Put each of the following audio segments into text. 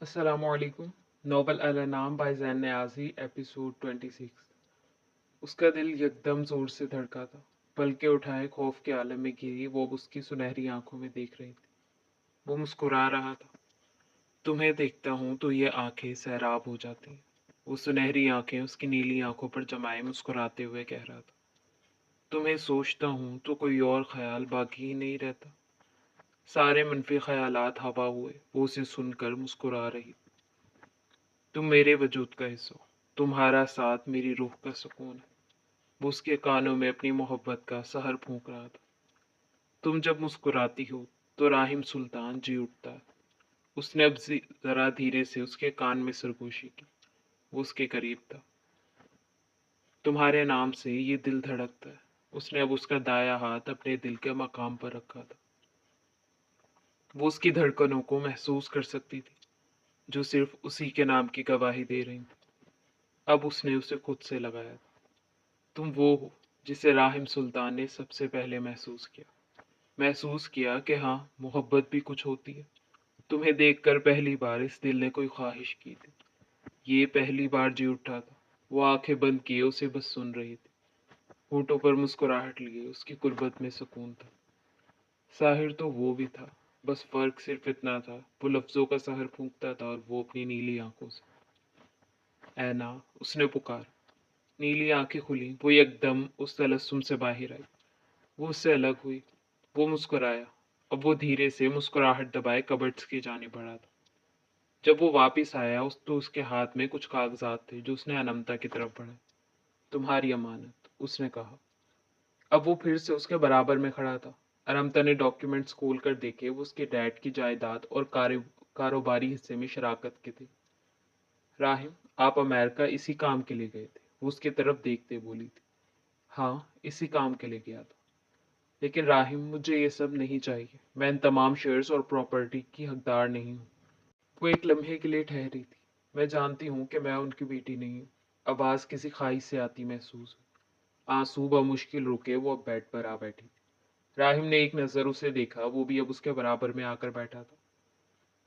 अस्सलामुअलैकुम। Nobel अल-अनाम bye ज़ैन Niazi episode 26। उसका दिल यकदम ज़ोर से धड़का था। पलके उठाए खौफ के आलम में घिरी वो अब उसकी सुनहरी आंखों में देख रही थी। वो मुस्कुरा रहा था। तुम्हें देखता हूँ तो ये आंखें सैराब हो जाती हैं। वो सुनहरी आंखें उसकी नीली आंखों पर जमाए मुस्कुराते हुए कह रहा था। तुम्हें सोचता हूँ तो कोई और ख्याल बाकी ही नहीं रहता। सारे मनफी ख्यालात हवा हुए। वो उसे सुनकर मुस्कुरा रही। तुम मेरे वजूद का हिस्सा हो। तुम्हारा साथ मेरी रूह का सुकून है। वो उसके कानों में अपनी मोहब्बत का सहर फूंक रहा था। तुम जब मुस्कुराती हो तो राहिम सुल्तान जी उठता है। उसने अब जरा धीरे से उसके कान में सरगोशी की। वो उसके करीब था। तुम्हारे नाम से ये दिल धड़कता है। उसने अब उसका दाया हाथ अपने दिल के मकाम पर रखा था। वो उसकी धड़कनों को महसूस कर सकती थी, जो सिर्फ उसी के नाम की गवाही दे रही थी। अब उसने उसे खुद से लगाया था। तुम वो हो जिसे राहिम सुल्तान ने सबसे पहले महसूस किया कि हाँ, मोहब्बत भी कुछ होती है। तुम्हें देखकर पहली बार इस दिल ने कोई ख्वाहिश की थी। ये पहली बार जी उठा था। वो आंखें बंद किए उसे बस सुन रही थी। होठों पर मुस्कुराहट लिए उसकी कुर्बत में सुकून था। साहिर तो वो भी था। बस फर्क सिर्फ इतना था, वो लफ्जों का सहर फूंकता था और वो अपनी नीली आंखों से। ऐना, उसने पुकार। नीली आंखें खुली। वो एकदम उस तलस्सुम से बाहर आई। वो उससे अलग हुई। वो मुस्कुराया। अब वो धीरे से मुस्कुराहट दबाए कबर्ड्स की जाने बढ़ा था। जब वो वापस आया उस तो उसके हाथ में कुछ कागजात थे जो उसने अनमता की तरफ बढ़ाए। तुम्हारी अमानत, उसने कहा। अब वो फिर से उसके बराबर में खड़ा था। अनमता ने डॉक्यूमेंट्स खोल कर देखे। वो उसके डैड की जायदाद और कारोबारी हिस्से में शराकत के थे। राहिम, आप अमेरिका इसी काम के लिए गए थे? वो उसकी तरफ देखते बोली थी। हाँ, इसी काम के लिए गया था। लेकिन राहिम, मुझे ये सब नहीं चाहिए। मैं इन तमाम शेयर्स और प्रॉपर्टी की हकदार नहीं हूँ। वो एक लम्हे के लिए ठहरी थी। मैं जानती हूँ कि मैं उनकी बेटी नहीं हूँ। आवाज किसी खाई से आती महसूस हुई। आंसू बमुश्किल रुके। वो अब बेड पर आ बैठी। राहिम ने एक नजर उसे देखा। वो भी अब उसके बराबर में आकर बैठा था।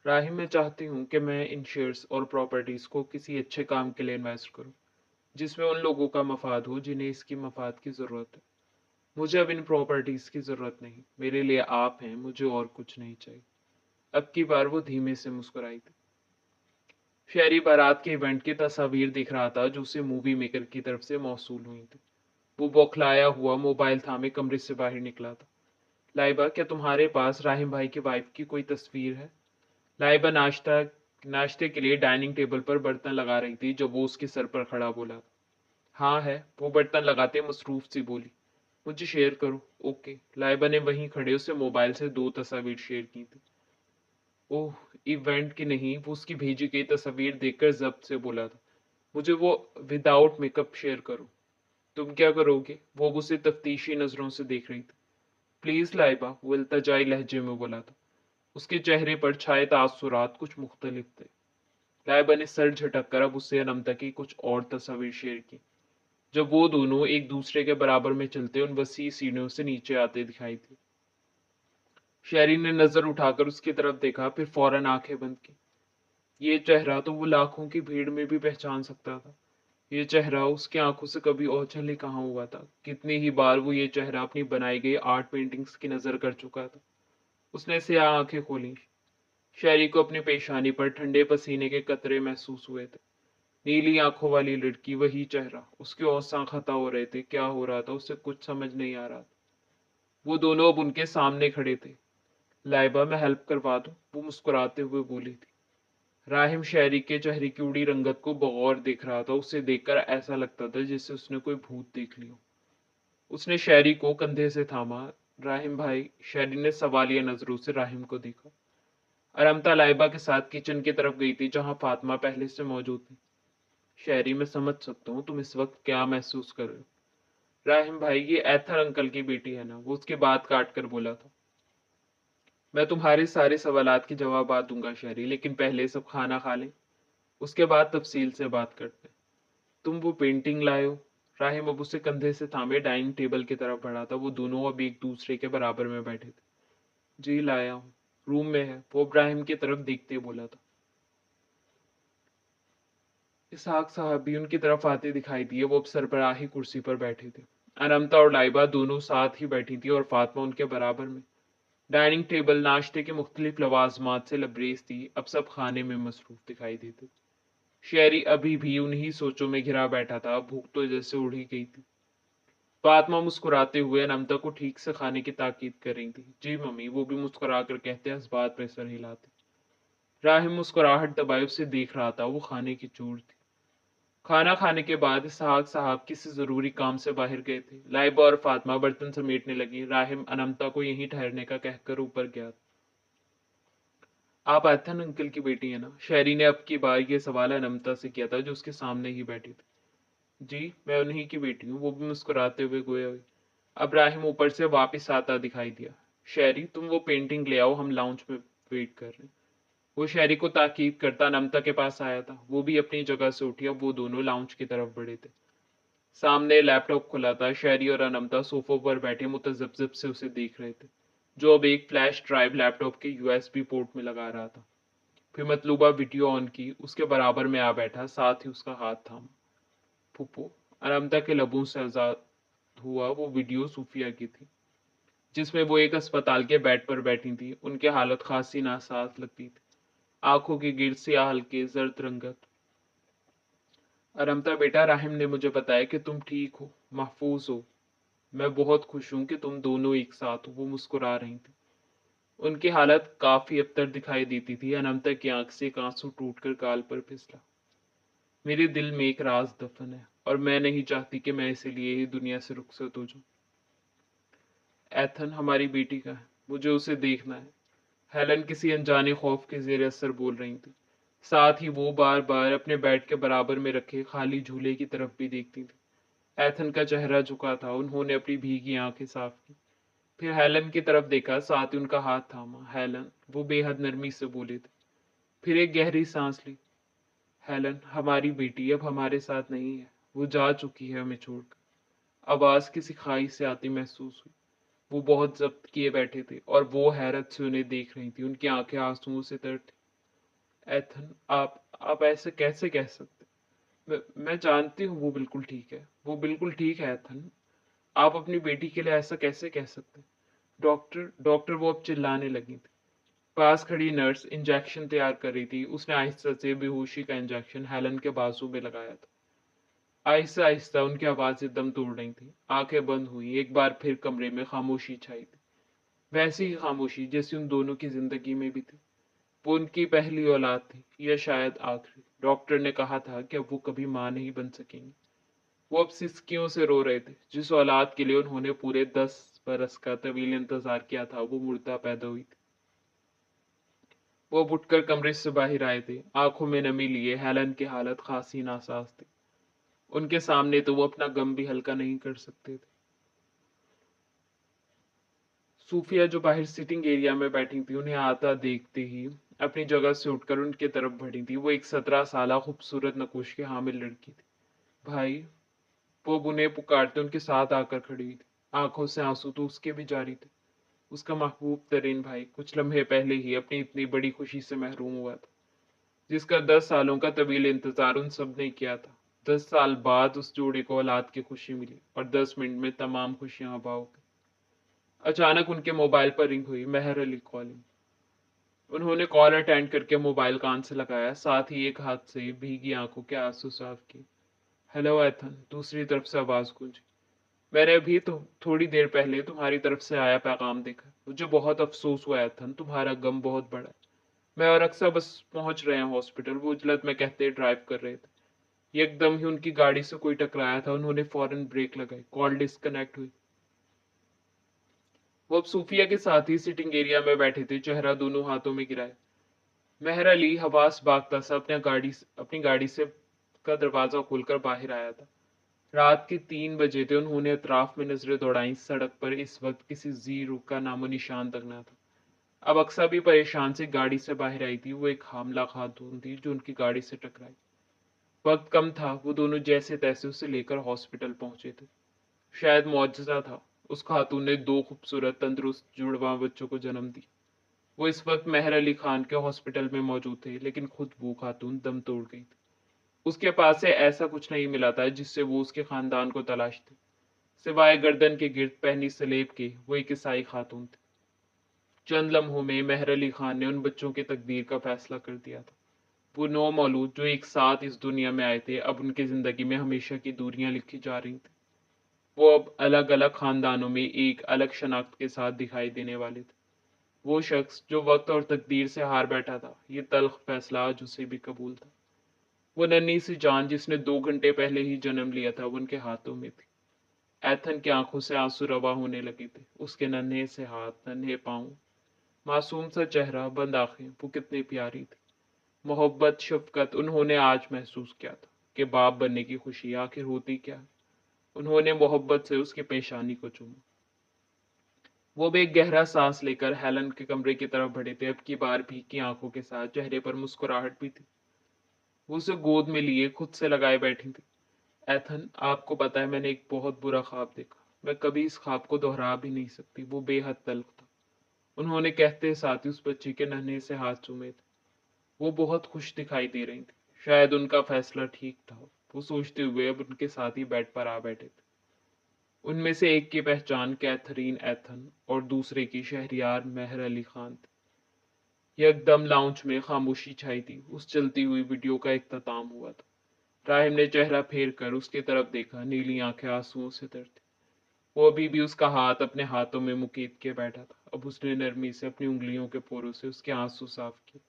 राहिम, मैं चाहती हूँ कि मैं इन शेयर्स और प्रॉपर्टीज को किसी अच्छे काम के लिए इन्वेस्ट करूँ, जिसमें उन लोगों का मफाद हो जिन्हें इसकी मफाद की जरूरत है। मुझे अब इन प्रॉपर्टीज की जरूरत नहीं। मेरे लिए आप हैं, मुझे और कुछ नहीं चाहिए। अब की बार वो धीमे से मुस्कुराई थी। शहरी बारात के इवेंट की तस्वीर दिख रहा था जो उसे मूवी मेकर की तरफ से मौसूल हुई थी। वो बौखलाया हुआ मोबाइल थामे कमरे से बाहर निकला था। लाइबा, क्या तुम्हारे पास राहिम भाई की वाइफ की कोई तस्वीर है? लाइबा नाश्ते के लिए डाइनिंग टेबल पर बर्तन लगा रही थी जब वो उसके सर पर खड़ा बोला। हाँ है, वो बर्तन लगाते मसरूफ सी बोली। मुझे शेयर करो। ओके। लाइबा ने वहीं खड़े उसे मोबाइल से दो तस्वीर शेयर की थी। ओह, इवेंट की नहीं, वो उसकी भेजी गई तस्वीर देखकर जब्त से बोला था। मुझे वो विदाउट मेकअप शेयर करो। तुम क्या करोगे? वो अब उसे तफ्तीशी नजरों से देख रही थी। प्लीज लाइबा, वो इल्तजाई लहजे में बोला था। उसके चेहरे पर छाए तासुरात कुछ मुख्तलिफ थे। लाइबा ने सर झटक कर अब उससे अनमता की कुछ और तस्वीर शेयर की, जब वो दोनों एक दूसरे के बराबर में चलते उन वसी सीढ़ियों से नीचे आते दिखाई दी। शहरी ने नजर उठाकर उसकी तरफ देखा, फिर फौरन आंखें बंद की। ये चेहरा तो वो लाखों की भीड़ में भी पहचान सकता था। ये चेहरा उसकी आंखों से कभी ओझल ही कहाँ हुआ था। कितनी ही बार वो ये चेहरा अपनी बनाई गई आर्ट पेंटिंग्स की नजर कर चुका था। उसने स्याह आंखें खोली। शहरी को अपनी पेशानी पर ठंडे पसीने के कतरे महसूस हुए थे। नीली आंखों वाली लड़की, वही चेहरा। उसके औसा खता हो रहे थे। क्या हो रहा था उसे कुछ समझ नहीं आ रहा था। वो दोनों अब उनके सामने खड़े थे। लाइबा, मैं हेल्प करवा दूं? वो मुस्कुराते हुए बोली थी। राहिम शहरी के चेहरे की उड़ी रंगत को बगौर देख रहा था। उसे देखकर ऐसा लगता था जैसे उसने कोई भूत देख लिया। उसने शहरी को कंधे से थामा। राहिम भाई, शहरी ने सवालिया नजरों से राहिम को देखा। अरमता लाइबा के साथ किचन की तरफ गई थी जहां फातिमा पहले से मौजूद थी। शहरी, मैं समझ सकता हूँ तुम इस वक्त क्या महसूस कर रहे हो। राहिम भाई, ये एथर अंकल की बेटी है ना? वो उसकी बात काट कर बोला था। मैं तुम्हारे सारे सवालात के जवाब दूंगा शहरी, लेकिन पहले सब खाना खा लें। उसके बाद तफसील से बात करते हैं। तुम वो पेंटिंग लाए हो? राहिम अब उसे कंधे से थामे डाइनिंग टेबल की तरफ बढ़ा था। वो दोनों अब एक दूसरे के बराबर में बैठे थे। जी लाया हूँ। रूम में है, वो इब्राहिम की तरफ देखते बोला था। इसहाक साहब भी उनकी तरफ आते दिखाई दिए। वो अब सरबराही कुर्सी पर बैठे थे। अनमता और लाइबा दोनों साथ ही बैठी थी और फातिमा उनके बराबर में। डाइनिंग टेबल नाश्ते के मुख्तलिफ लवाजमात से लबरेज थी। अब सब खाने में मसरूफ दिखाई देते। शेरी अभी भी उन्हीं सोचों में घिरा बैठा था। भूख तो जैसे उड़ ही गई थी। फातिमा मुस्कुराते हुए अनमता को ठीक से खाने की ताकीद कर रही थी। जी मम्मी, वो भी मुस्कुरा कर कहते इस बात पर सर हिलाते। राहिम मुस्कुराहट दबाए उसे देख रहा था। वो खाने की चूर थी। खाना खाने के बाद इसहाक साहब किसी जरूरी काम से बाहर गए थे। लाइबा और फातिमा बर्तन समेटने लगी। राहिम अनमता को यहीं ठहरने का कहकर ऊपर गया। आप एथन अंकल की बेटी है ना? शहरी ने अब की बार ये सवाल अनमता से किया था, जो उसके सामने ही बैठी थी। जी, मैं उन्हीं की बेटी हूँ। वो भी मुस्कुराते हुए गोया हुई। अब राहिम ऊपर से वापस आता दिखाई दिया। शहरी, तुम वो पेंटिंग ले आओ, हम लाउंज में वेट कर रहे हैं। वो शहरी को ताकीद करता अनमता के पास आया था। वो भी अपनी जगह से उठी। अब वो दोनों लाउंज की तरफ बढ़े थे। सामने लैपटॉप खुला था। शहरी और अनमता सोफों पर बैठे मुतजब्जिब से उसे देख रहे थे, जो अब एक फ्लैश ड्राइव लैपटॉप के यूएसबी पोर्ट में लगा रहा था। फिर मतलूबा वीडियो ऑन की। उसके बराबर में आ बैठा, साथ ही उसका हाथ थामा। फूफो। अनमता के लबों से आजाद हुआ वो वीडियो सूफिया की थी, जिसमें वो एक अस्पताल के बेड पर बैठी थी। उनकी हालत खासी नासाज लगती थी। आंखों के गिर्द सियाह हल्के जर्द रंगत। अनमता बेटा, राहिम ने मुझे बताया कि तुम ठीक हो, महफूज हो। मैं बहुत खुश हूं कि तुम दोनों एक साथ हो। वो मुस्कुरा रही थी। उनकी हालत काफी अबतर दिखाई देती थी। अनमता की आंख से एक आंसू टूटकर गाल पर फिसला। मेरे दिल में एक राज दफन है और मैं नहीं चाहती कि मैं इसीलिए ही दुनिया से रुखसत हो जाऊं। एथन हमारी बेटी का है, मुझे उसे देखना है। हेलन किसी अनजाने खौफ के जेर असर बोल रही थी। साथ ही वो बार बार अपने बेड के बराबर में रखे खाली झूले की तरफ भी देखती थी। एथन का चेहरा झुका था। उन्होंने अपनी भीगी आंखें साफ की। फिर हेलन की तरफ देखा, साथ ही उनका हाथ थामा। हेलन, वो बेहद नरमी से बोले थे। फिर एक गहरी सांस ली। हेलन हमारी बेटी अब हमारे साथ नहीं है। वो जा चुकी है हमें छोड़कर। आवाज किसी खाई से आती महसूस हुई। वो बहुत जब्त किए बैठे थे और वो हैरत से उन्हें देख रही थी। उनकी आंखें आंसुओं से तर थी। एथन, आप ऐसे कैसे कह सकते? मैं जानती हूँ वो बिल्कुल ठीक है। वो बिल्कुल ठीक है एथन। आप अपनी बेटी के लिए ऐसा कैसे कह सकते? डॉक्टर डॉक्टर, वो अब चिल्लाने लगी थी। पास खड़ी नर्स इंजेक्शन तैयार कर रही थी। उसने आहिस्ता से बेहोशी का इंजेक्शन हेलन के बाजू में लगाया था। आहिस्ता आहिस्ता उनकी आवाजें दम तोड़ रही थी। आंखें बंद हुई। एक बार फिर कमरे में खामोशी छाई थी। वैसी ही खामोशी जैसी उन दोनों की जिंदगी में भी थी। वो उनकी पहली औलाद थी, या शायद आखिरी। डॉक्टर ने कहा था कि अब वो कभी मां नहीं बन सकेंगी। वो अब सिसकियों से रो रहे थे। जिस औलाद के लिए उन्होंने पूरे 10 बरस का तवील इंतजार किया था, वो मुर्दा पैदा हुई थी। वो अब उठकर कमरे से बाहर आए थे, आंखों में नमी लिए। हेलन की हालत खासी नासाज थी। उनके सामने तो वो अपना गम भी हल्का नहीं कर सकते थे। सूफिया, जो बाहर सिटिंग एरिया में बैठी थी, उन्हें आता देखते ही अपनी जगह से उठकर उनकी तरफ बढ़ी थी। वो एक 17 साल खूबसूरत नकोश की हामिल लड़की थी। भाई। वो अब उन्हें पुकारते उनके साथ आकर खड़ी हुई थी। आंखों से आंसू तो उसके भी जारी थे। उसका महबूब तरीन भाई कुछ लम्हे पहले ही अपनी इतनी बड़ी खुशी से महरूम हुआ था, जिसका 10 सालों का तवील इंतजार उन सब ने किया था। 10 साल बाद उस जोड़े को औलाद की खुशी मिली और 10 मिनट में तमाम खुशियां अबा हो गई। अचानक उनके मोबाइल पर रिंग हुई। मेहर अली कॉलिंग। उन्होंने कॉल अटेंड करके मोबाइल कान से लगाया, साथ ही एक हाथ से भीगी आंखों के आंसू साफ किए। हेलो एथन, दूसरी तरफ से आवाज गूंजी। मैंने अभी तो थोड़ी देर पहले तुम्हारी तरफ से आया पैगाम देखा। मुझे बहुत अफसोस हुआ एथन, तुम्हारा गम बहुत बड़ा है। मैं और अक्सर बस पहुंच रहे हैं हॉस्पिटल। वो उजलत में कहते ड्राइव कर रहे थे। एकदम ही उनकी गाड़ी से कोई टकराया था। उन्होंने फौरन ब्रेक लगाई। कॉल डिस्कनेक्ट हुई। वो अब सूफिया के साथ ही सिटिंग एरिया में बैठे थे, चेहरा दोनों हाथों में गिराए। मेहर अली हवास बागता सा अपनी गाड़ी से का दरवाजा खोलकर बाहर आया था। रात के 3 बजे थे। उन्होंने अतराफ में नजरें दौड़ाई। सड़क पर इस वक्त किसी जी रुख का नामो निशान तक न था। अब अक्सर भी परेशान से गाड़ी से बाहर आई थी। वो एक हामला खातून थी जो उनकी गाड़ी से टकराई। वक्त कम था। वो दोनों जैसे तैसे उसे लेकर हॉस्पिटल पहुंचे थे। शायद मुआजिजा था। उस खातून ने 2 खूबसूरत तंदुरुस्त जुड़वा बच्चों को जन्म दिया। वो इस वक्त मेहर अली खान के हॉस्पिटल में मौजूद थे, लेकिन खुद वो खातून दम तोड़ गई थी। उसके पास से ऐसा कुछ नहीं मिला था जिससे वो उसके खानदान को तलाशते, सिवाय गर्दन के गिर्द पहनी सलेब के वो एक ईसाई खातून थी। चंद लम्हों में मेहर अली खान ने उन बच्चों की तकदीर का फैसला कर दिया था। वो नौ मौलूद जो एक साथ इस दुनिया में आए थे, अब उनकी जिंदगी में हमेशा की दूरियां लिखी जा रही थी। वो अब अलग अलग खानदानों में एक अलग शनाख्त के साथ दिखाई देने वाले थे। वो शख्स जो वक्त और तकदीर से हार बैठा था, ये तल्ख फैसला आज उसे भी कबूल था। वो नन्ही सी जान जिसने 2 घंटे पहले ही जन्म लिया था, वो उनके हाथों में थी। एथन की आंखों से आंसू रवा होने लगे थे। उसके नन्हे से हाथ, नन्हे पांव, मासूम सा चेहरा, बंद आंखें, वो कितनी प्यारी थी। मोहब्बत, शफकत उन्होंने आज महसूस किया था कि बाप बनने की खुशी आखिर होती क्या है। उन्होंने मोहब्बत से उसकी पेशानी को चूमा। वो भी एक गहरा सांस लेकर हेलन के कमरे की तरफ बढ़े थे। अब की बार भीगी आंखों के साथ चेहरे पर मुस्कुराहट भी थी। वो उसे गोद में लिए खुद से लगाए बैठी थी। एथन, आपको पता है मैंने एक बहुत बुरा ख्वाब देखा। मैं कभी इस ख्वाब को दोहरा भी नहीं सकती। वो बेहद तल्ख था। उन्होंने कहते साथ ही उस बच्ची के नन्हे से हाथ चूमे थे। वो बहुत खुश दिखाई दे रही थी। शायद उनका फैसला ठीक था। वो सोचते हुए अब उनके साथ ही बेड पर आ बैठे थे। उनमें से एक की पहचान कैथरीन एथन और दूसरे की शहरियार मेहर अली खान थी। एकदम लाउंज में खामोशी छाई थी। उस चलती हुई वीडियो का इख्तिताम हुआ था। राहिम ने चेहरा फेर कर उसकी तरफ देखा। नीली आंखें आंसुओं से तर थी। वो अभी भी उसका हाथ अपने हाथों में मुकीद के बैठा था। अब उसने नरमी से अपनी उंगलियों के पोरों से उसके आंसू साफ किए,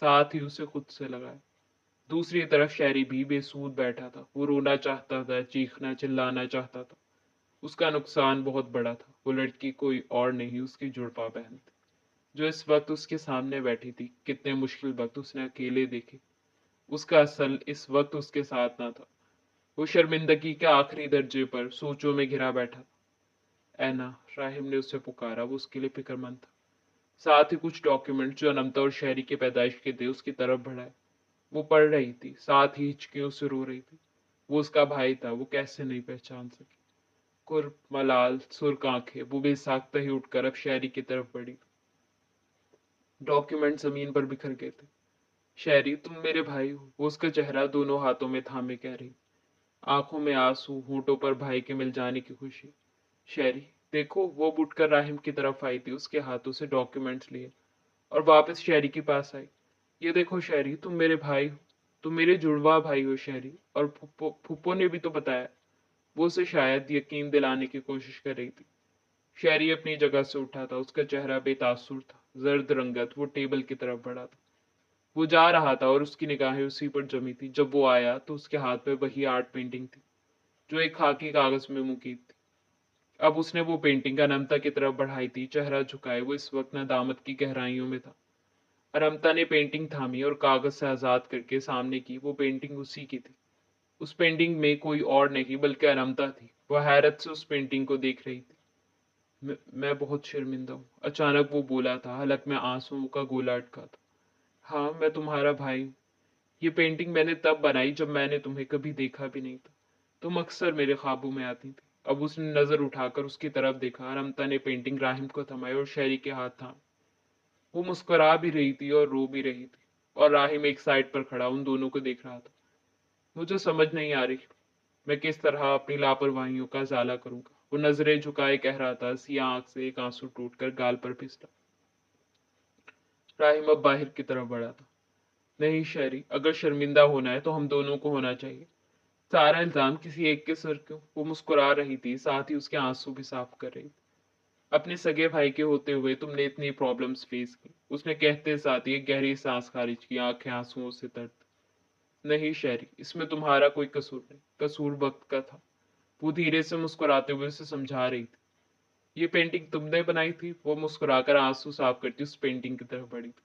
साथ ही उसे खुद से लगाया। दूसरी तरफ शहरी भी बेसूद बैठा था। वो रोना चाहता था, चीखना चिल्लाना चाहता था। उसका नुकसान बहुत बड़ा था। वो लड़की कोई और नहीं, उसकी जुड़वा बहन थी, जो इस वक्त उसके सामने बैठी थी। कितने मुश्किल वक्त उसने अकेले देखे। उसका असल इस वक्त उसके साथ ना था। वो शर्मिंदगी के आखिरी दर्जे पर सोचों में घिरा बैठा था। ऐना, राहिम ने उसे पुकारा। वो उसके लिए फिक्रमंद था। साथ ही कुछ डॉक्यूमेंट जो अनमता और शहरी की पैदाइश के थे उसकी तरफ बढ़ाए। वो पढ़ रही थी, साथ ही हिचकियों से रो रही थी। वो उसका भाई था। वो कैसे नहीं पहचान सकी। कुर्ब, मलाल, सुर्ख आंखें, वो बेसाख्ता ही उठकर अब शहरी की तरफ बढ़ी। डॉक्यूमेंट जमीन पर बिखर गए थे। शहरी, तुम मेरे भाई हो। वो उसका चेहरा दोनों हाथों में थामे कह रही, आंखों में आंसू, होठों पर भाई के मिल जाने की खुशी। शहरी, देखो। वो उठकर राहिम की तरफ आई थी, उसके हाथों से डॉक्यूमेंट्स लिए और वापस शहरी के पास आई। ये देखो शहरी, तुम मेरे भाई हो। तुम मेरे जुड़वा भाई हो शहरी। और फुप्पो ने भी तो बताया। वो उसे शायद यकीन दिलाने की कोशिश कर रही थी। शहरी अपनी जगह से उठा था। उसका चेहरा बेतासुर था, जर्द रंगत। वो टेबल की तरफ बढ़ा था। वो जा रहा था और उसकी निगाहें उसी पर जमी थी। जब वो आया तो उसके हाथ में वही आर्ट पेंटिंग थी जो एक खाकी कागज में मुकीद थी। अब उसने वो पेंटिंग अनमता की तरफ बढ़ाई थी, चेहरा झुकाए। वो इस वक्त नदामत की गहराइयों में था। अनमता ने पेंटिंग थामी और कागज से आजाद करके सामने की। वो पेंटिंग उसी की थी। उस पेंटिंग में कोई और नहीं बल्कि अनमता थी। वह हैरत से उस पेंटिंग को देख रही थी। मैं बहुत शर्मिंदा हूँ, अचानक वो बोला था, हलक में आंसुओं का गोला अटका था। हाँ, मैं तुम्हारा भाई हूँ। ये पेंटिंग मैंने तब बनाई जब मैंने तुम्हें कभी देखा भी नहीं था। तुम अक्सर मेरे ख्वाबों में आती थी। अब उसने नजर उठाकर उसकी तरफ देखा। रमता ने पेंटिंग राहिम को थमाई और शहरी के हाथ थाम। वो मुस्कुरा भी रही थी और रो भी रही थी, और राहिम एक साइड पर खड़ा उन दोनों को देख रहा था। मुझे समझ नहीं आ रही मैं किस तरह अपनी लापरवाहियों का ज़ाला करूंगा। वो नजरें झुकाए कह रहा था। सिया आंख से एक आंसू टूटकर गाल पर फिसला। राहिम अब बाहर की तरफ बढ़ा था। नहीं शहरी, अगर शर्मिंदा होना है तो हम दोनों को होना चाहिए। सारा इल्जाम किसी एक के सर क्यों। वो मुस्कुरा रही थी, साथ ही उसके आंसू भी साफ कर रही थी। अपने सगे भाई के होते हुए तुमने इतनी प्रॉब्लम्स फेस की। उसने कहते साथ ही एक गहरी सांस खारिज की, आंखें आंसुओं से तर। नहीं शहरी, इसमें तुम्हारा कोई कसूर नहीं। कसूर वक्त का था। वो धीरे से मुस्कुराते हुए उसे समझा रही थी। ये पेंटिंग तुमने बनाई थी। वो मुस्कुराकर आंसू साफ करती उस पेंटिंग की तरफ बढ़ी थी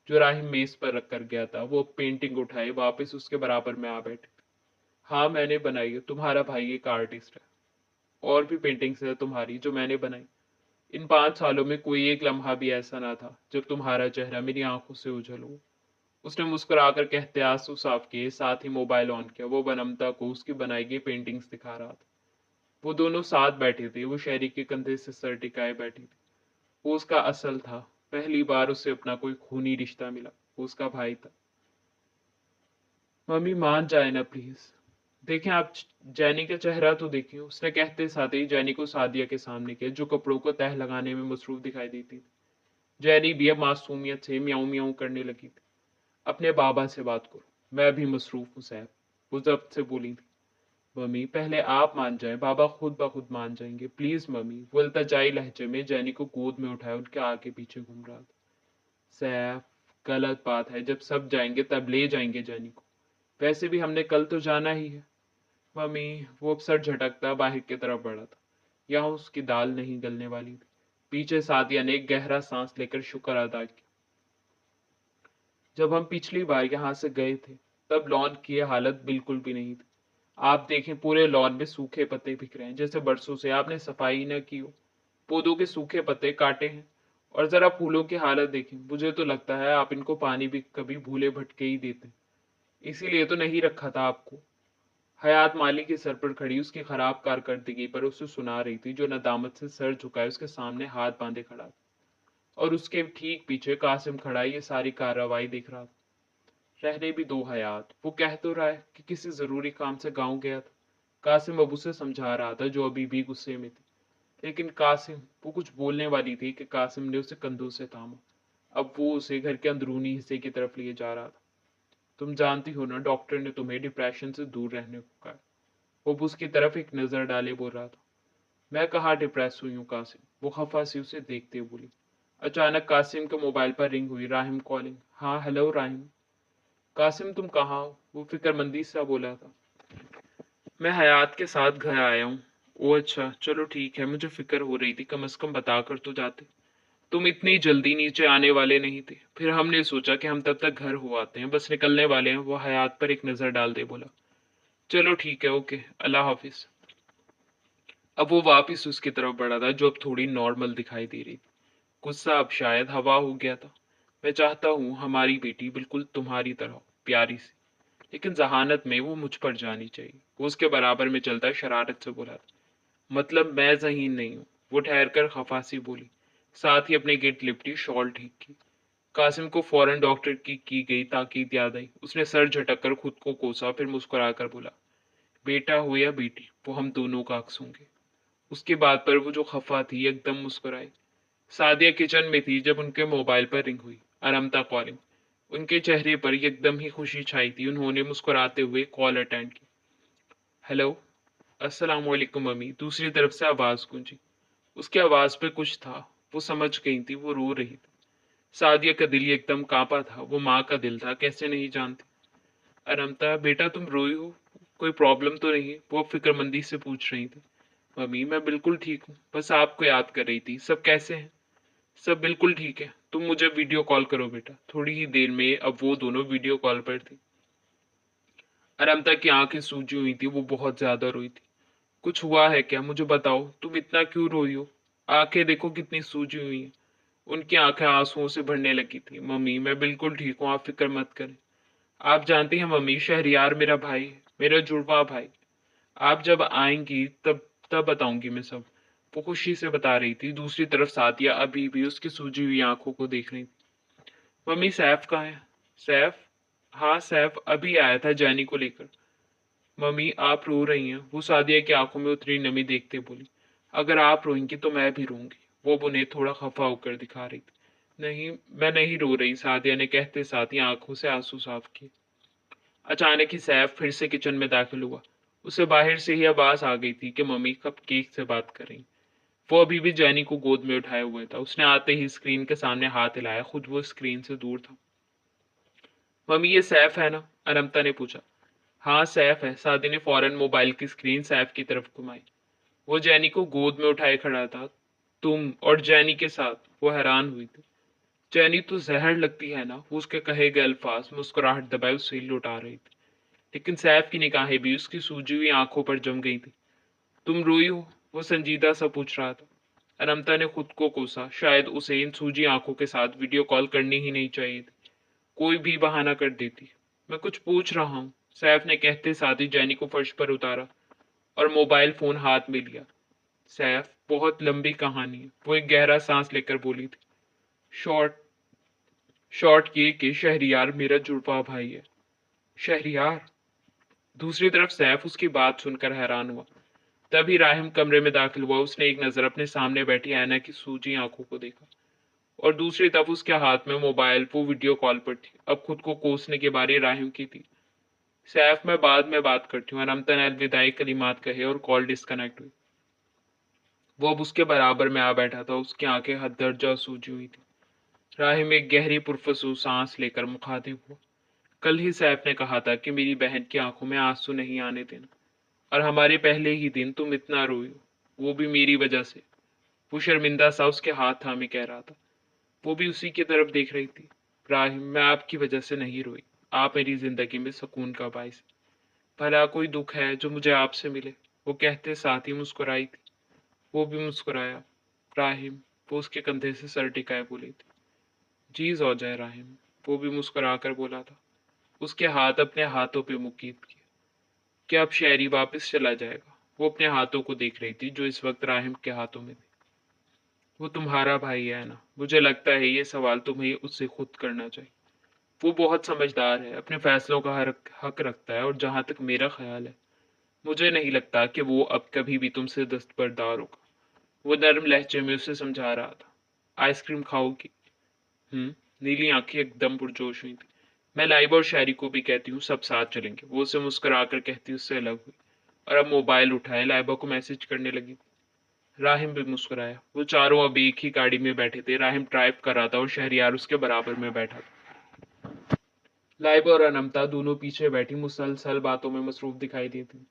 जो राहिम मेज पर रख कर गया था। वो पेंटिंग उठाए वापस उसके बराबर में आ बैठी। हाँ, मैंने बनाई है। तुम्हारा भाई एक आर्टिस्ट है। और भी पेंटिंग्स है तुम्हारी जो मैंने बनाई। इन 5 सालों में कोई एक लम्हा भी ऐसा ना था जब तुम्हारा चेहरा मेरी आंखों से उछल हो। उसने मुस्कुराकर कहते आंसू साफ किए, साथ ही मोबाइल ऑन किया। वो बनमता को उसकी बनाई गई पेंटिंग्स दिखा रहा था। वो दोनों साथ बैठे थे। वो शहरी के कंधे से सर टिकाए बैठी थी। वो उसका असल था। पहली बार उसे अपना कोई खूनी रिश्ता मिला। वो उसका भाई था। मम्मी मान जाए ना प्लीज। देखें आप जैनी का चेहरा तो देखिए। उसने कहते साथ ही जैनी को सादिया के सामने किया जो कपड़ों को तह लगाने में मसरूफ दिखाई देती थी। जैनी भी अब मासूमियत से म्याऊं म्याऊं करने लगी थी। अपने बाबा से बात करो, मैं भी मसरूफ हूँ साहब, वो जब्त से बोली थी। मम्मी पहले आप मान जाए, बाबा खुद ब खुद मान जाएंगे, प्लीज मम्मी। वो इल्तजाई लहजे में जैनी को गोद में उठाए उनके आगे पीछे घूम रहा था। सैफ, गलत बात है, जब सब जाएंगे तब ले जाएंगे जैनी को। वैसे भी हमने कल तो जाना ही है। मम्मी, वो अब सर झटकता बाहर की तरफ बढ़ा था। यहाँ उसकी दाल नहीं गलने वाली थी। पीछे सादिया ने एक गहरा सांस लेकर शुक्र अदा किया। जब हम पिछली बार यहाँ से गए थे तब लॉन की ये हालत बिल्कुल भी नहीं थी। आप देखें पूरे लॉन में सूखे पत्ते बिखरे हैं, जैसे बरसों से आपने सफाई न की हो। पौधों के सूखे पत्ते काटे हैं। और जरा फूलों की हालत देखें, मुझे तो लगता है आप इनको पानी भी कभी भूले भटके ही देते। इसीलिए तो नहीं रखा था आपको। हयात माली के सर पर खड़ी उसकी खराब कारकर्दगी पर उसे सुना रही थी, जो नदामत से सर झुकाए उसके सामने हाथ बांधे खड़ा था। और उसके ठीक पीछे कासिम खड़ा ये सारी कार्रवाई देख रहा था। रहने भी दो हयात, वो कह तो रहा है कि किसी जरूरी काम से गांव गया था। कासिम अब उसे समझा रहा था, जो अभी भी गुस्से में थी। लेकिन कासिम, वो कुछ बोलने वाली थी कि कासिम ने उसे कंधों से थामा। अब वो उसे घर के अंदरूनी हिस्से की तरफ लिए जा रहा था। तुम जानती हो ना, डॉक्टर ने तुम्हें डिप्रेशन से दूर रहने को कहा। वो उसकी तरफ एक नजर डाले बोल रहा था। मैं कहाँ डिप्रेस हुई हूँ कासिम, वो खफा सी उसे देखते हुए बोली। अचानक कासिम के मोबाइल पर रिंग हुई। राहिम कॉलिंग। हाँ हेलो राहिम। कासिम तुम कहाँ हो, वो फिक्रमंदी सा बोला था। मैं हयात के साथ घर आया हूँ। ओ अच्छा, चलो ठीक है, मुझे फिक्र हो रही थी, कम से कम बता कर तो जाते। तुम इतनी जल्दी नीचे आने वाले नहीं थे, फिर हमने सोचा कि हम तब तक घर हो आते हैं, बस निकलने वाले हैं। वो हयात पर एक नज़र डाल दे बोला। चलो ठीक है, ओके, अल्लाह हाफिज। अब वो वापस उसकी तरफ बढ़ा था, जो अब थोड़ी नॉर्मल दिखाई दे रही थी। गुस्सा अब शायद हवा हो गया था। मैं चाहता हूँ हमारी बेटी बिल्कुल तुम्हारी तरह हो, प्यारी सी, लेकिन जहानत में वो मुझ पर जानी चाहिए। वो उसके बराबर में चलता शरारत से बोला था। मतलब मैं ज़हीन नहीं हूँ, वो ठहर कर खफासी बोली। साथ ही अपने गिट लिपटी शॉल ठीक की। कासिम को फौरन डॉक्टर की गई ताकीद याद आई। उसने सर झटक कर खुद को कोसा, फिर मुस्कुराकर बोला, बेटा हो या बेटी, वो हम दोनों का अक्स होंगे। उसकी बात पर वो जो खफा थी एकदम मुस्कुराई। सादिया किचन में थी जब उनके मोबाइल पर रिंग हुई। अरमता कॉलिंग। उनके चेहरे पर एकदम ही खुशी छाई थी। उन्होंने मुस्कुराते हुए कॉल अटेंड की। हेलो, अस्सलाम वालेकुम मम्मी, दूसरी तरफ से आवाज गूंजी। उसकी आवाज पे कुछ था। वो समझ गई थी, वो रो रही थी। सादिया का दिल एकदम कांपा था। वो माँ का दिल था, कैसे नहीं जानती। अरमता बेटा तुम रोई हो, कोई प्रॉब्लम तो नहीं? वो फिक्रमंदी से पूछ रही थी। मम्मी मैं बिल्कुल ठीक हूँ, बस आपको याद कर रही थी। सब कैसे हैं? सब बिल्कुल ठीक है। तुम मुझे वीडियो कॉल करो बेटा। थोड़ी ही देर में अब वो दोनों वीडियो कॉल पर थी। अरमता की आंखें सूजी हुई थी, वो बहुत ज्यादा रोई थी। कुछ हुआ है क्या, मुझे बताओ, तुम इतना क्यों रोई हो? आंखें देखो कितनी सूजी हुई हैं। उनकी आंखें आंसुओं से भरने लगी थी। मम्मी मैं बिल्कुल ठीक हूँ, आप फिक्र मत करें। आप जानती हैं मम्मी, शहरियार मेरा भाई है, मेरा जुड़वा भाई। आप जब आएंगी तब तब बताऊंगी मैं सब। वो खुशी से बता रही थी। दूसरी तरफ सादिया अभी भी उसकी सूजी हुई आंखों को देख रही थी। मम्मी सैफ कहाँ है? सैफ? हाँ सैफ अभी आया था जैनी को लेकर। मम्मी आप रो रही हैं? वो सादिया की आंखों में उतरी नमी देखते बोली। अगर आप रोएंगी तो मैं भी रोऊंगी। वो उन्हें थोड़ा खफा होकर दिखा रही थी। नहीं, मैं नहीं रो रही, सादिया ने कहते साथ ही आंखों से आंसू साफ किए। अचानक ही सैफ फिर से किचन में दाखिल हुआ। उसे बाहर से ही आवाज आ गई थी कि मम्मी कप केक से बात कर रही। वो अभी भी जैनी को गोद में उठाए हुए था। उसने आते ही स्क्रीन के सामने हाथ हिलाया, खुद वो स्क्रीन से दूर था। मम्मी ये सैफ है ना? अनमता ने पूछा। हाँ सैफ है। सादी ने फौरन मोबाइल की स्क्रीन सैफ की तरफ घुमाई। वो जैनी को गोद में उठाए खड़ा था। तुम और जैनी के साथ? वो हैरान हुई थी। जैनी तो जहर लगती है ना, वो उसके कहे गए अल्फाज मुस्कुराहट दबाए उसे लौटा रही थी। लेकिन सैफ की निगाहें भी उसकी सूजी हुई आंखों पर जम गई थी। तुम रोई हो? वो संजीदा सा पूछ रहा था। अनमता ने खुद को कोसा, शायद उसे इन सूजी आंखों के साथ वीडियो कॉल करनी ही नहीं चाहिए थी। कोई भी बहाना कर देती। मैं कुछ पूछ रहा हूँ, सैफ ने कहते साथ ही जैनी को फर्श पर उतारा और मोबाइल फोन हाथ में लिया। सैफ बहुत लंबी कहानी है, वो एक गहरा सांस लेकर बोली थी। शॉर्ट शॉर्ट ये कि शहरियार मेरा जुड़वा भाई है। शहरियार। दूसरी तरफ सैफ उसकी बात सुनकर हैरान हुआ। तभी राहिम कमरे में दाखिल हुआ। उसने एक नजर अपने सामने बैठी ऐना की सूजी आंखों को देखा और दूसरी तरफ उसके हाथ में मोबाइल, वो वीडियो कॉल पर थी। अब खुद को कोसने की बारी राहिम की थी। सैफ, मैं बाद में बात करती हूँ। अनंता ने अलविदाई कलिमात कहे और कॉल डिस्कनेक्ट हुई। वो अब उसके बराबर में आ बैठा था। उसकी आंखें हद दर्जा सूजी हुई थी। राहिम एक गहरी पुरफसू सांस लेकर मुखातिब हुआ। कल ही सैफ ने कहा था कि मेरी बहन की आंखों में आंसू नहीं आने देना, और हमारे पहले ही दिन तुम इतना रोई हो, वो भी मेरी वजह से। वो शर्मिंदा सा उसके हाथ थामे कह रहा था। वो भी उसी की तरफ देख रही थी। राहिम, मैं आपकी वजह से नहीं रोई। आप मेरी जिंदगी में सुकून का बाइस। भला कोई दुख है जो मुझे आपसे मिले, वो कहते साथ ही मुस्कुराई थी। वो भी मुस्कुराया। राहिम, वो उसके कंधे से सर टिकाए बोली थी। जी ज़ौजा राहिम, वो भी मुस्कुराकर बोला था। उसके हाथ अपने हाथों पे मुकीद किए। क्या अब शायरी वापस चला जाएगा? वो अपने हाथों को देख रही थी जो इस वक्त राहिम के हाथों में थे। वो तुम्हारा भाई है ना? मुझे लगता है ये सवाल तुम्हें उससे खुद करना चाहिए। वो बहुत समझदार है, अपने फैसलों का हक रखता है, और जहां तक मेरा ख्याल है, मुझे नहीं लगता कि वो अब कभी भी तुमसे दस्तबरदार होगा। वो नर्म लहजे में उसे समझा रहा था। आइसक्रीम खाओगी? नीली आंखें एकदम पुरजोश हुई थी। मैं लाइबा और शायरी को भी कहती हूँ, सब साथ चलेंगे। वो उसे मुस्कुराकर कहती उससे अलग हुई और अब मोबाइल उठाए लाइबा को मैसेज करने लगी। राहिम भी मुस्कुराया। वो चारों अब एक ही गाड़ी में बैठे थे। राहिम ड्राइव कर रहा था और शहरियार उसके बराबर में बैठा था। लाइबा और अनमता दोनों पीछे बैठी मुसलसल बातों में मसरूफ दिखाई देती।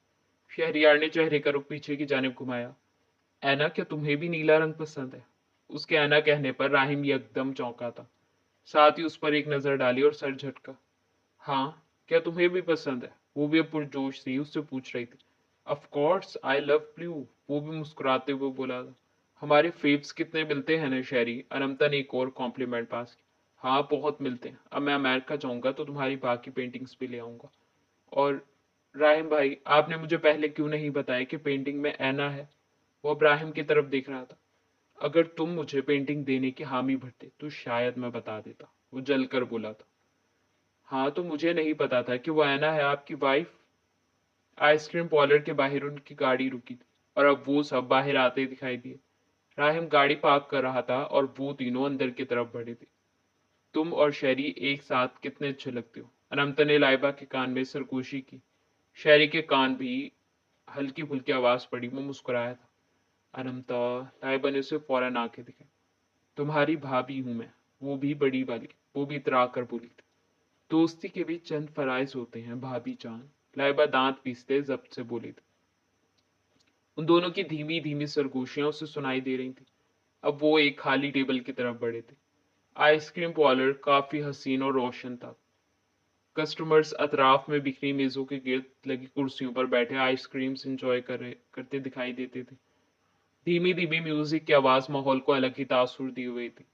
शहरियार ने चेहरे का रुख पीछे की जानिब घुमाया। ऐना, क्या तुम्हें भी नीला रंग पसंद है? उसके ऐना कहने पर राहिम एकदम चौंका था। साथ ही उस पर एक नजर डाली और सर झटका। हाँ, क्या तुम्हें भी पसंद है? वो भी अब पुरजोश से उससे पूछ रही थी। Of course I love blue, वो भी मुस्कुराते हुए बोला था। हमारे फेव्स कितने मिलते हैं ना शहरी। अनंता ने एक और कॉम्प्लीमेंट पास की। हाँ, बहुत मिलते हैं। अब मैं अमेरिका जाऊंगा तो तुम्हारी बाकी पेंटिंग्स भी ले आऊंगा। और राहिम भाई, आपने मुझे पहले क्यों नहीं बताया कि पेंटिंग में ऐना है? वो इब्राहिम की तरफ देख रहा था। अगर तुम मुझे पेंटिंग देने की हामी भरते तो शायद मैं बता देता, वो जलकर बोला था। हाँ, तो मुझे नहीं पता था कि वो ऐना है आपकी वाइफ। आइसक्रीम पार्लर के बाहर उनकी गाड़ी रुकी थी और अब वो सब बाहर आते दिखाई दिए। राहिम गाड़ी पार्क कर रहा था और वो तीनों अंदर की तरफ बढ़े थे। तुम और शैरी एक साथ कितने अच्छे लगते हो। अनंत ने लाइबा के कान में सरगोशी की। शैरी के कान भी हल्की फुल्की आवाज पड़ी। वो मुस्कुराया था। अनंता, लाइबा ने उसे फौरन आंखें दिखाई। तुम्हारी भाभी हूं मैं, वो भी बड़ी वाली। वो भी इतरा कर बोली थी। दोस्ती के भी चंद फराइज होते हैं भाभी जान, लाइबा दांत पीसते जब्त से बोली थी। उन दोनों की धीमी धीमी सरगोशियां उसे सुनाई दे रही थी। अब वो एक खाली टेबल की तरफ बढ़े थे। आइसक्रीम पार्लर काफी हसीन और रोशन था। कस्टमर्स अतराफ में बिखरी मेजों के गिर्द लगी कुर्सियों पर बैठे आइसक्रीम्स एंजॉय करते दिखाई देते थे। धीमी धीमी म्यूजिक की आवाज माहौल को अलग ही तासुर दी हुई थी।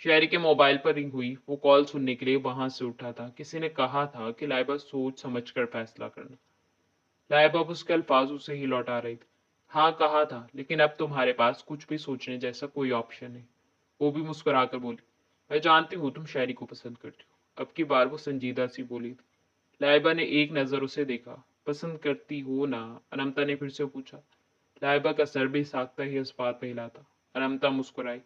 शहरी के मोबाइल पर रिंग हुई। वो कॉल सुनने के लिए वहां से उठा था। किसी ने कहा था कि लाइबा सोच समझ कर फैसला करना। लाइबा उसके अल्फाज उसे ही लौटा रही थी। हाँ, कहा था, लेकिन अब तुम्हारे पास कुछ भी सोचने जैसा कोई ऑप्शन नहीं। वो भी मुस्कुराकर बोली। मैं जानती हूँ तुम शायरी को पसंद करती हो। अब की बार वो संजीदा सी बोली थी। लाइबा ने एक नजर उसे देखा। पसंद करती हो ना? अनमता ने फिर से पूछा। लाइबा का सर भी साख्ता ही इस बात में हिला था। अनमता मुस्कुराई।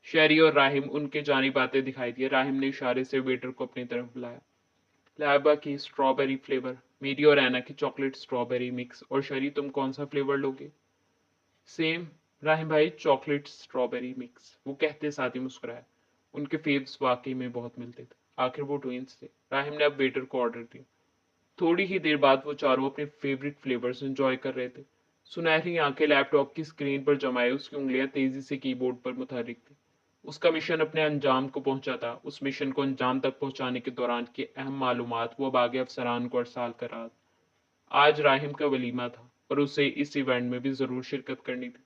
शहरी और राहिम उनके जानी बातें दिखाई दिए। राहिम ने इशारे से वेटर को अपनी तरफ बुलाया। लाइबा की स्ट्रॉबेरी फ्लेवर, मेरी और एना की चॉकलेट स्ट्रॉबेरी मिक्स, और शहरी तुम कौन सा फ्लेवर लोगे? सेम। राहिम भाई, चॉकलेट स्ट्रॉबेरी मिक्स, वो कहते साथ ही मुस्कुराया। उनके फेव्स वाकई में बहुत मिलते थे। आखिर वो ट्विंस थे। राहिम ने अब वेटर को ऑर्डर दिया। थोड़ी ही देर बाद वो चारों अपने फेवरेट फ्लेवर्स एंजॉय कर रहे थे। सुनहरी आंखें लैपटॉप की स्क्रीन पर जमाए, उसकी उंगलियां तेजी से कीबोर्ड पर मुतहरिक थी। उसका मिशन अपने अंजाम को पहुंचा था। उस मिशन को अंजाम तक पहुंचाने के दौरान की अहम मालूमात वो अब आगे अफसरान को अरसाल कर रहा था। आज राहिम का वलीमा था और उसे इस इवेंट में भी जरूर शिरकत करनी थी।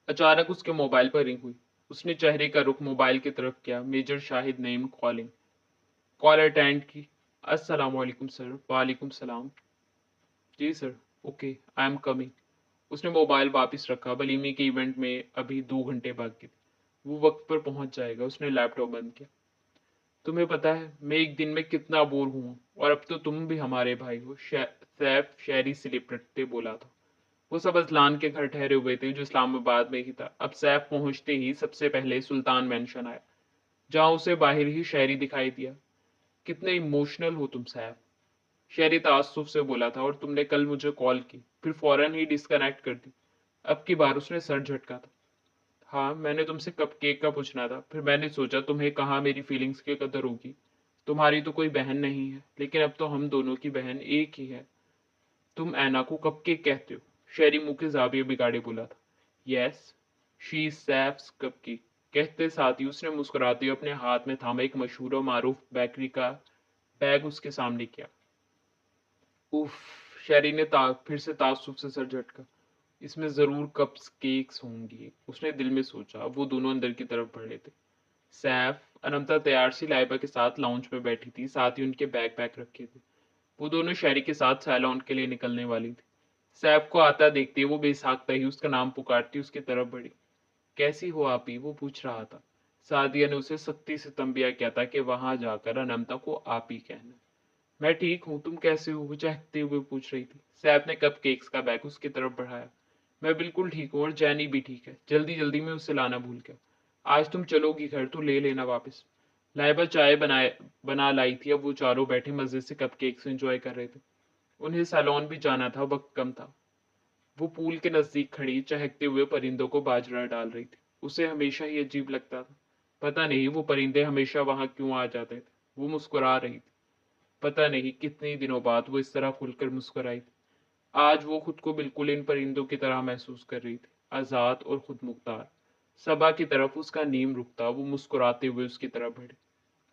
अचानक उसके मोबाइल पर रिंग हुई। उसने चेहरे का रुख मोबाइल की तरफ किया। Major Shahid name calling. Call attend की। अस्सलाम वालेकुम सर। वालेकुम सलाम। जी sir. Okay, I am coming. उसने मोबाइल वापस रखा। वलीमे के इवेंट में अभी 2 घंटे बाकी थे। वो वक्त पर पहुंच जाएगा। उसने लैपटॉप बंद किया। तुम्हें पता है मैं एक दिन में कितना बोर हुआ? और अब तो तुम भी हमारे भाई हो। सैफ शहरी स्लिप रटते बोला था। वो सब अजलान के घर ठहरे हुए थे जो इस्लामाबाद में ही था। अब सैफ पहुंचते ही सबसे पहले सुल्तान मेंशन आया, जहां उसे बाहर ही शहरी दिखाई दिया। कितने इमोशनल हो तुम सैफ, शहरी ताज्जुब से बोला था। और तुमने कल मुझे कॉल की फिर फौरन ही डिस्कनेक्ट कर दी। अब की बार उसने सर झटका था। हाँ, मैंने तुमसे कपकेक का पूछना था, फिर मैंने सोचा तुम्हें कहाँ मेरी फीलिंग्स की कदर होगी। तुम्हारी तो कोई बहन नहीं है, लेकिन अब तो हम दोनों की बहन एक ही है। तुम ऐना को कपकेक कहते हो, शहरी मुंह के जाविये बिगाड़े बोला था। यस, शी इज सैफ्स कपकेक, कहते साथ ही उसने मुस्कुराते हुए अपने हाथ में थामा एक मशहूर और मारूफ बेकरी का बैग उसके सामने किया। उफ, शहरी ने फिर से ताज्जुब से सर झटका। इसमें जरूर कप्स केक्स होंगी, उसने दिल में सोचा। अब वो दोनों अंदर की तरफ बढ़े थे। सैफ, अनमता तैयार सी लाइबा के साथ लाउंज में बैठी थी, साथ ही उनके बैग पैक रखे थे। वो दोनों शहरी के साथ सैलॉन के लिए निकलने वाली थी। सैफ को आता देखते वो बेसाख्ता ही उसका नाम पुकारती उसकी तरफ बढ़ी। कैसी हो आप ही, वो पूछ रहा था। सादिया ने उसे सख्ती से तंबिया किया था कि वहां जाकर अनमता को आप ही कहना। मैं ठीक हूँ, तुम कैसे हो, वो चहकते हुए पूछ रही थी। सैफ ने कप केक्स का बैग उसकी तरफ बढ़ाया। मैं बिल्कुल ठीक हूँ और जैनी भी ठीक है, जल्दी जल्दी में उसे लाना भूल गया। आज तुम चलोगी घर तो ले लेना वापस। लाइबा चाय बना लाई थी। अब वो चारों बैठे मजे से कप केक्स एंजॉय कर रहे थे। उन्हें सैलून भी जाना था, वक्त कम था। वो पूल के नजदीक खड़ी चहकते हुए परिंदों को बाजरा डाल रही थी। उसे हमेशा ही अजीब लगता था, पता नहीं वो परिंदे हमेशा वहां क्यों आ जाते थे। वो मुस्कुरा रही थी। पता नहीं कितने दिनों बाद वो इस तरह खुलकर मुस्कुराई थी। आज वो खुद को बिल्कुल इन परिंदों की तरह महसूस कर रही थी, आजाद और खुद मुख्तार। सबा की तरफ उसका नीम रुकता, वो मुस्कुराते हुए उसकी तरफ बढ़े।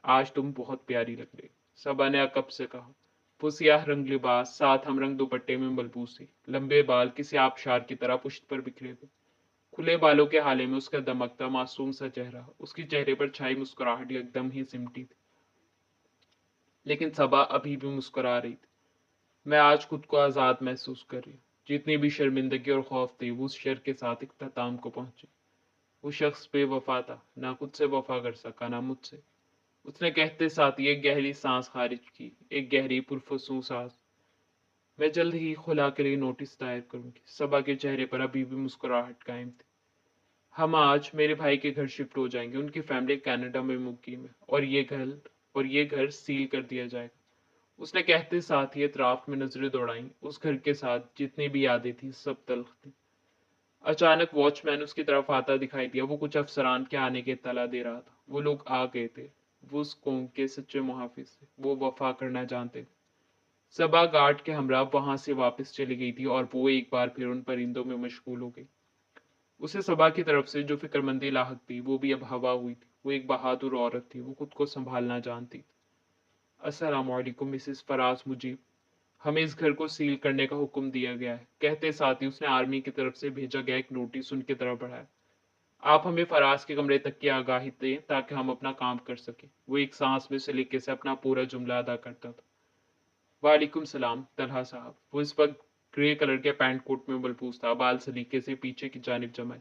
आज तुम बहुत प्यारी लग रही, सबा ने अकब से कहा। वो सियाह रंग लिबास साथ हमरंग दुपट्टे में मलबूस थी। लंबे बाल किसी आबशार की तरह पुश्त पर बिखरे थे। खुले बालों के हाले में उसका दमकता मासूम सा चेहरा, उसके चेहरे पर छाई मुस्कुराहट एकदम ही सिमटी थी। लेकिन सबा अभी भी मुस्कुरा रही थी। मैं आज खुद को आज़ाद महसूस कर रही हूँ। जितनी भी शर्मिंदगी और खौफ थी वो उस शर के साथ इख्तिताम को पहुंचे। वो शख्स बेवफा था, ना खुद से वफा कर सका ना मुझसे। उसने कहते साथ ही एक गहरी सांस खारिज की, एक गहरी पुरफसू सांस। मैं जल्द ही खुला के लिए नोटिस दायर करूंगी। सबा के चेहरे पर अभी भी मुस्कुराहट कायम थी। हम आज मेरे भाई के घर शिफ्ट हो जाएंगे, उनकी फैमिली कनाडा में मुकीम है, और ये घर सील कर दिया जाएगा। उसने कहते साथ ही एतराफ में नजरें दौड़ाई। उस घर के साथ जितनी भी यादें थी सब तल्ख थी। अचानक वॉचमैन उसकी तरफ आता दिखाई दिया। वो कुछ अफसरान के आने की इत्तला दे रहा था। वो लोग आ गए थे। वो उस कौम के सच्चे मुहाफिज थे, वो वफा करना जानते थे। सबा गार्ड के हमरा वहां से वापस चली गई थी और वो एक बार फिर उन परिंदों में मशगूल हो गई। उसे सबा की तरफ से जो फिक्रमंदी लाहक थी वो भी अब हवा हुई थी। वो एक बहादुर औरत थी, वो खुद को संभालना जानती थी। अस्सलाम वालेकुम मिसेस फराज मुजीब, हमें इस घर को सील करने का हुक्म दिया गया है। कहते साथ ही उसने आर्मी की तरफ से भेजा गया एक नोटिस उनकी तरफ बढ़ाया। आप हमें फराज के कमरे तक की आगाही दें ताकि हम अपना काम कर सकें। वो एक सांस में से लेके से अपना पूरा जुमला अदा करता था। वालेकुम सलाम तलहा साहब। वो इस वक्त ग्रे कलर के पैंट कोट में मलबूस था, बाल सलीके से पीछे की जानिब जमाए।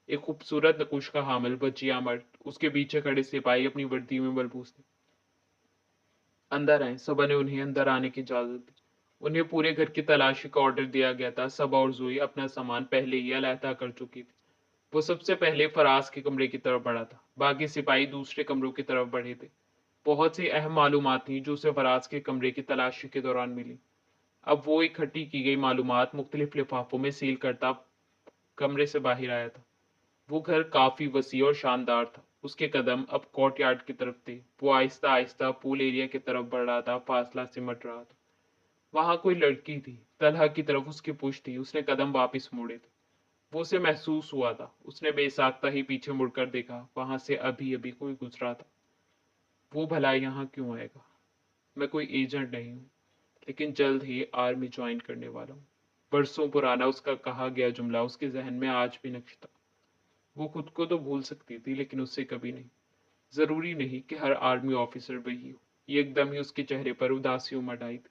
एक खूबसूरत नकुश का हामिल बच्चिया मर्द उसके पीछे खड़े सिपाही अपनी वर्दी में मलबूस थे। अंदर आए, सबा ने उन्हें अंदर आने की इजाजत दी। उन्हें पूरे घर की तलाशी का ऑर्डर दिया गया था। सबा और जोई अपना सामान पहले ही अलहदा कर चुकी थी। वो सबसे पहले फराज के कमरे की तरफ बढ़ा था, बाकी सिपाही दूसरे कमरों की तरफ बढ़े थे। बहुत सी अहम मालूमात थी जो उसे फराज के कमरे की तलाशी के दौरान मिली। अब वो इकट्ठी की गई मालूमात मुख्तलिफ लिफाफों में सील करता कमरे से बाहर आया था। वो घर काफी वसी और शानदार था। उसके कदम अब कोर्टयार्ड की तरफ थे। वो आहिस्ता आहिस्ता पूल एरिया की तरफ बढ़ रहा था, फासला सिमट रहा था। वहां कोई लड़की थी, तलहा की तरफ उसकी पुश थी। उसने कदम वापस मोड़े थे। वो उसे महसूस हुआ था। उसने बेसाख्ता ही पीछे मुड़कर देखा, वहां से अभी अभी कोई गुजरा था। वो भला यहाँ क्यों आएगा? मैं कोई एजेंट नहीं हूँ, लेकिन जल्द ही आर्मी ज्वाइन करने वाला हूँ। बरसों पुराना उसका कहा गया जुमला उसके जहन में आज भी नक्श था। वो खुद को तो भूल सकती थी, लेकिन उससे कभी नहीं। जरूरी नहीं कि हर आर्मी ऑफिसर वही हो। ये एकदम ही उसके चेहरे पर उदासी उमड़ आई थी।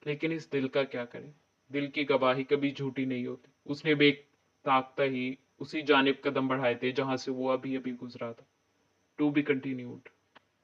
लेकिन इस दिल का क्या करें? दिल की गवाही कभी झूठी नहीं होती। उसने बेताकता ही उसी जानिब कदम बढ़ाए थे जहां से वो अभी अभी गुजरा था। To be continued.